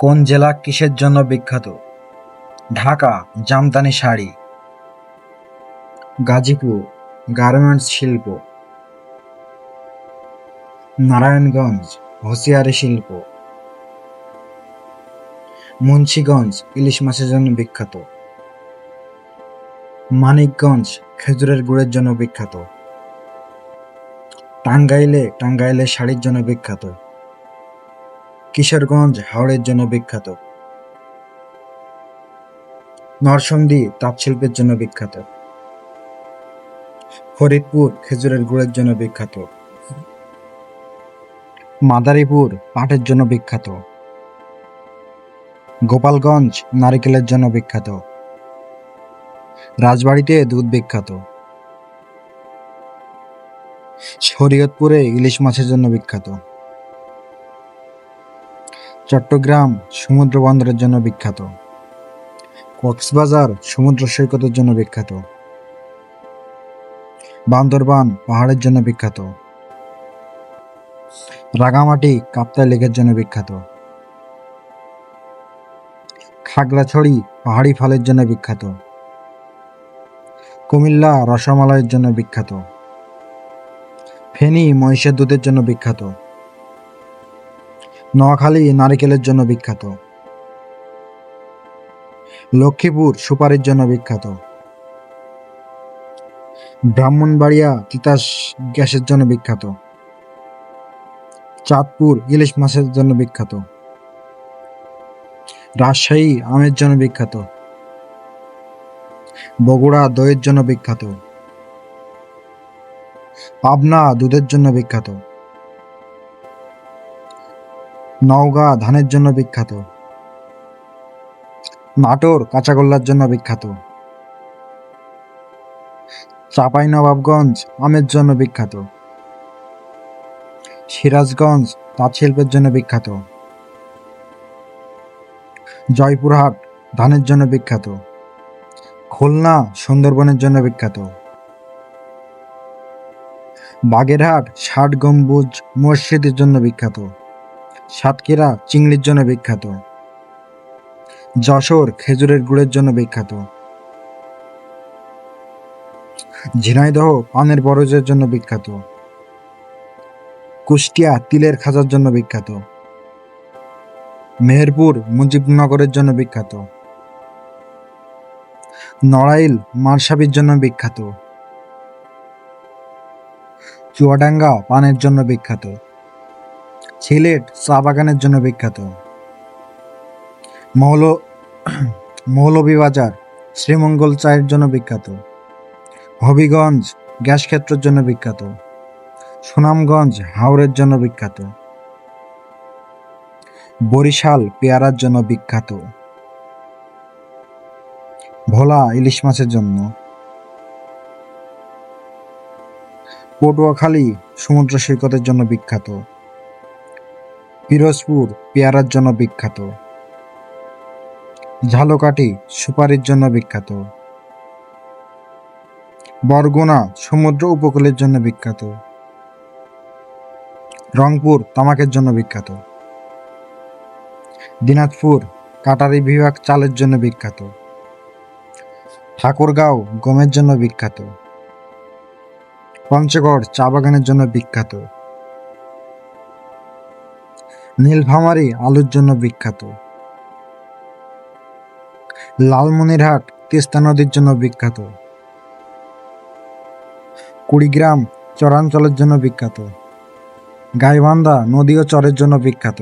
কোন জেলা কিসের জন্য বিখ্যাত? ঢাকা জামদানি শাড়ি। গাজীপুর গার্মেন্টস শিল্প। নারায়ণগঞ্জ হোসিয়ারি শিল্প। মুন্সিগঞ্জ ইলিশ মাছের জন্য বিখ্যাত। মানিকগঞ্জ খেজুরের গুড়ের জন্য বিখ্যাত। টাঙ্গাইলে শাড়ির জন্য বিখ্যাত। কিশোরগঞ্জ হাওড়ের জন্য বিখ্যাত। নরসিংদী তাঁত শিল্পের জন্য বিখ্যাত। ফরিদপুর খেজুরের গুড়ের জন্য বিখ্যাত। মাদারীপুর পাটের জন্য বিখ্যাত। গোপালগঞ্জ নারিকেলের জন্য বিখ্যাত। রাজবাড়ীতে দুধ বিখ্যাত। শরীয়তপুরে ইলিশ মাছের জন্য বিখ্যাত। চট্টগ্রাম সমুদ্র বন্দরের জন্য বিখ্যাত। কক্সবাজার সমুদ্র সৈকতের জন্য বিখ্যাত। বান্দরবান পাহাড়ের জন্য বিখ্যাত। রাঙামাটি কাপ্তাই লেকের জন্য বিখ্যাত। খাগড়াছড়ি পাহাড়ি ফলের জন্য বিখ্যাত। কুমিল্লা রসমালাইয়ের জন্য বিখ্যাত। ফেনী মহিষের দুধের জন্য বিখ্যাত। নোয়াখালী নারিকেলের জন্য বিখ্যাত। লক্ষ্মীপুর সুপারির জন্য বিখ্যাত। ব্রাহ্মণবাড়িয়া তিতাস গ্যাসের জন্য বিখ্যাত। চাঁদপুর ইলিশ মাছের জন্য বিখ্যাত। রাজশাহী আমের জন্য বিখ্যাত। বগুড়া দইয়ের জন্য বিখ্যাত। পাবনা দুধের জন্য বিখ্যাত। নওগাঁ ধানের জন্য বিখ্যাত। নাটোর কাঁচাগোল্লার জন্য বিখ্যাত। চাঁপাইনবাবগঞ্জ আমের জন্য বিখ্যাত। সিরাজগঞ্জ তাঁত শিল্পের জন্য বিখ্যাত। জয়পুরহাট ধানের জন্য বিখ্যাত। খুলনা সুন্দরবনের জন্য বিখ্যাত। বাগেরহাট ৬০ গম্বুজ মসজিদের জন্য বিখ্যাত। সাতক্ষীরা চিংড়ির জন্য বিখ্যাত। যশোর খেজুরের গুড়ের জন্য বিখ্যাত। ঝিনাইদহ পানের বরজের জন্য বিখ্যাত। কুষ্টিয়া তিলের খাজার জন্য বিখ্যাত। মেহেরপুর মুজিবনগরের জন্য বিখ্যাত। নড়াইল মারসাবির জন্য বিখ্যাত। চুয়াডাঙ্গা পানের জন্য বিখ্যাত। সিলেট চা বাগানের জন্য বিখ্যাত। মৌলভীবাজার শ্রীমঙ্গল চায়ের জন্য বিখ্যাত। হবিগঞ্জ গ্যাস ক্ষেত্রের জন্য বিখ্যাত। সুনামগঞ্জ হাওরের জন্য বিখ্যাত। বরিশাল পেয়ারার জন্য বিখ্যাত। ভোলা ইলিশ মাছের জন্য। পটুয়াখালী সমুদ্র সৈকতের জন্য বিখ্যাত। পিরোজপুর পেয়ারার জন্য বিখ্যাত। ঝালকাঠি সুপারির জন্য বিখ্যাত। বরগুনা সমুদ্র উপকূলের জন্য বিখ্যাত। রংপুর তামাকের জন্য বিখ্যাত। দিনাজপুর কাটারি বিভাগ চালের জন্য বিখ্যাত। ঠাকুরগাঁও গমের জন্য বিখ্যাত। পঞ্চগড় চা বাগানের জন্য বিখ্যাত। নীলফামারী আলুর জন্য বিখ্যাত। লালমনিরহাট তিস্তা নদীর জন্য বিখ্যাত। কুড়িগ্রাম চরাঞ্চলের জন্য বিখ্যাত। গাইবান্ধা নদী ও চরের জন্য বিখ্যাত।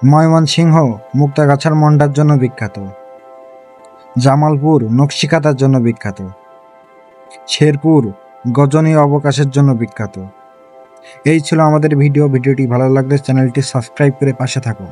ময়মনসিংহ মুক্তাগাছার মন্ডার জন্য বিখ্যাত। জামালপুর নকশিকাঁথার জন্য বিখ্যাত। শেরপুর গজনী অবকাশের জন্য বিখ্যাত। এই ছিল আমাদের ভিডিওটি ভালো লাগলে চ্যানেলটি সাবস্ক্রাইব করে পাশে থাকুন।